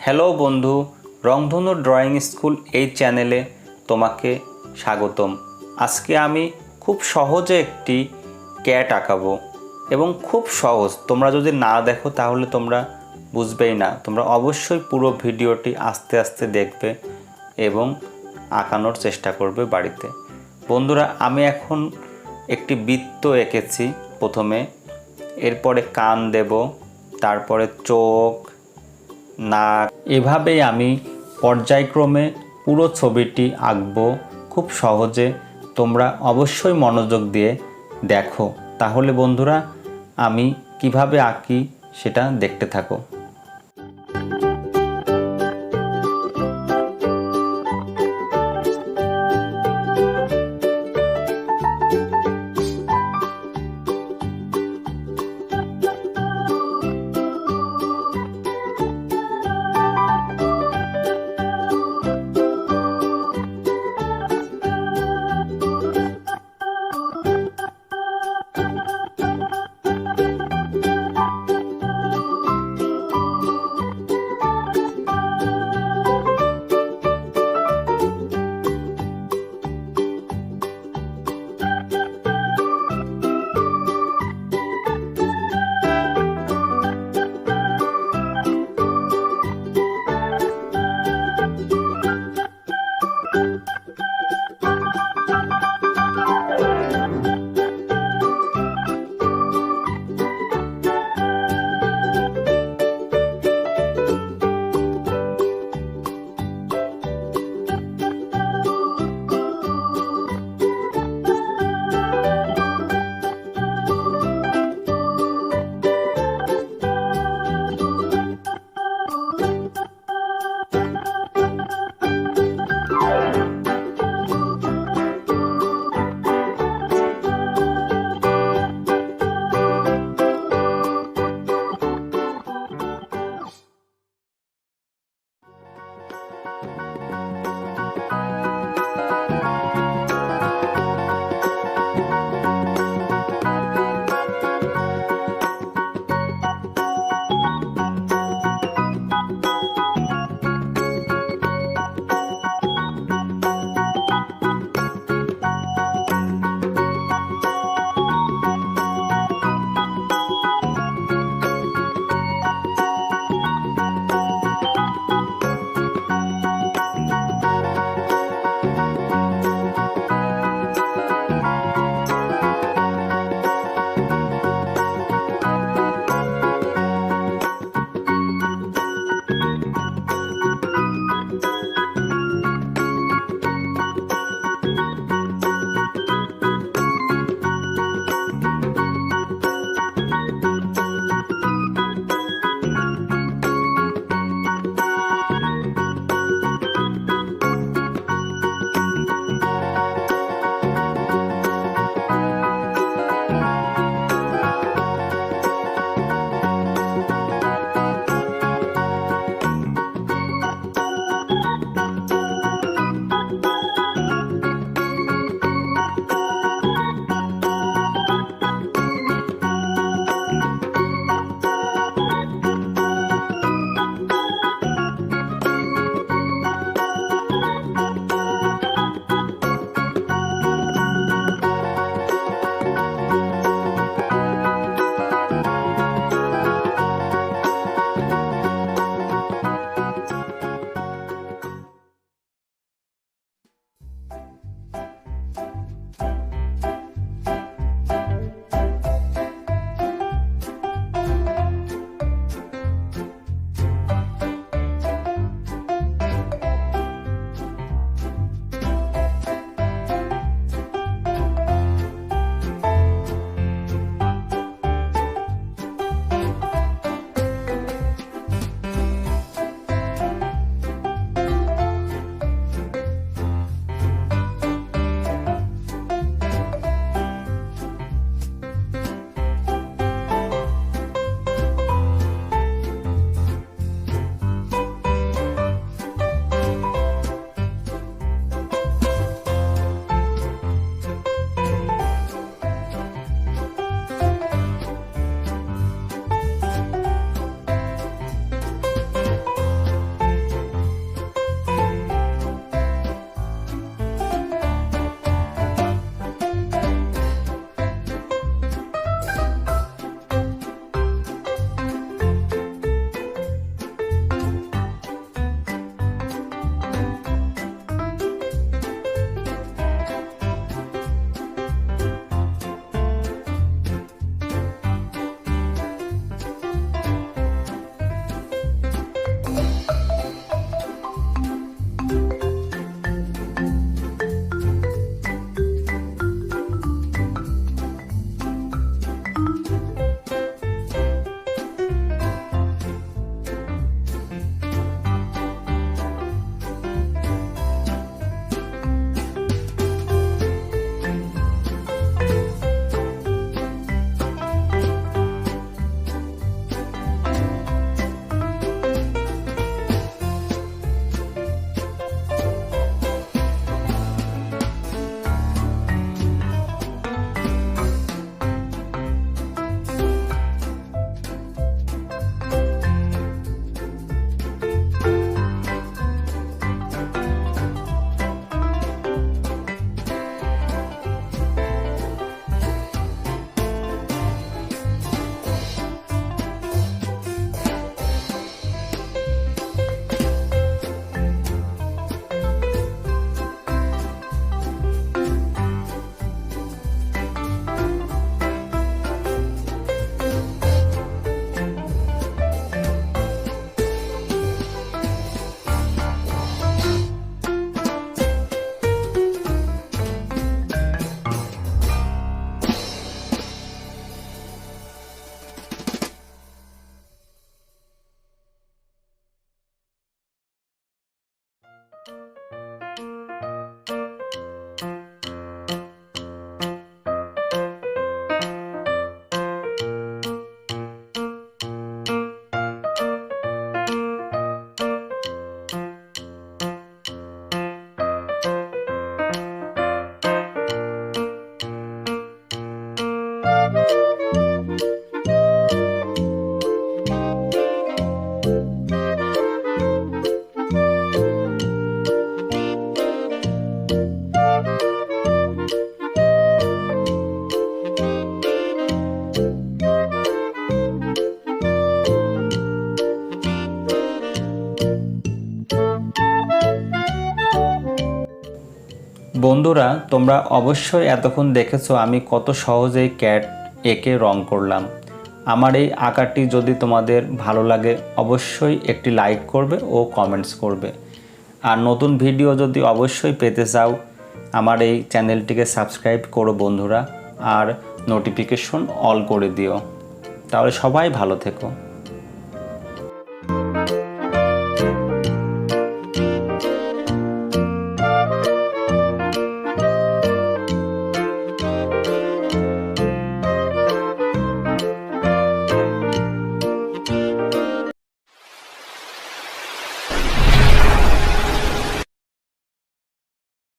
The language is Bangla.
হ্যালো বন্ধু, রংধনু ড্রয়িং স্কুল এই চ্যানেলে তোমাকে স্বাগতম। আজকে আমি খুব সহজে একটি ক্যাট আঁকাবো এবং খুব সহজ। তোমরা যদি না দেখো তাহলে তোমরা বুঝবেই না। তোমরা অবশ্যই পুরো ভিডিওটি আস্তে আস্তে দেখবে এবং আঁকানোর চেষ্টা করবে বাড়িতে। বন্ধুরা, আমি এখন একটি বৃত্ত এঁকেছি প্রথমে, এরপরে কান দেব, তারপরে চোখ, নাক। এভাবেই আমি পর্যায়ক্রমে পুরো ছবিটি আঁকবো খুব সহজে। তোমরা অবশ্যই মনোযোগ দিয়ে দেখো, তাহলে বন্ধুরা আমি কিভাবে আঁকি সেটা দেখতে থাকো। বন্ধুরা, তোমরা অবশ্যই এতক্ষণ দেখেছো আমি কত সহজেই ক্যাট এঁকে রং করলাম। আমার এই আঁকাটি যদি তোমাদের ভালো লাগে অবশ্যই একটি লাইক করবে ও কমেন্টস করবে। আর নতুন ভিডিও যদি অবশ্যই পেতে চাও আমার এই চ্যানেলটিকে সাবস্ক্রাইব করো বন্ধুরা, আর নোটিফিকেশন অল করে দিও। তাহলে সবাই ভালো থেকো।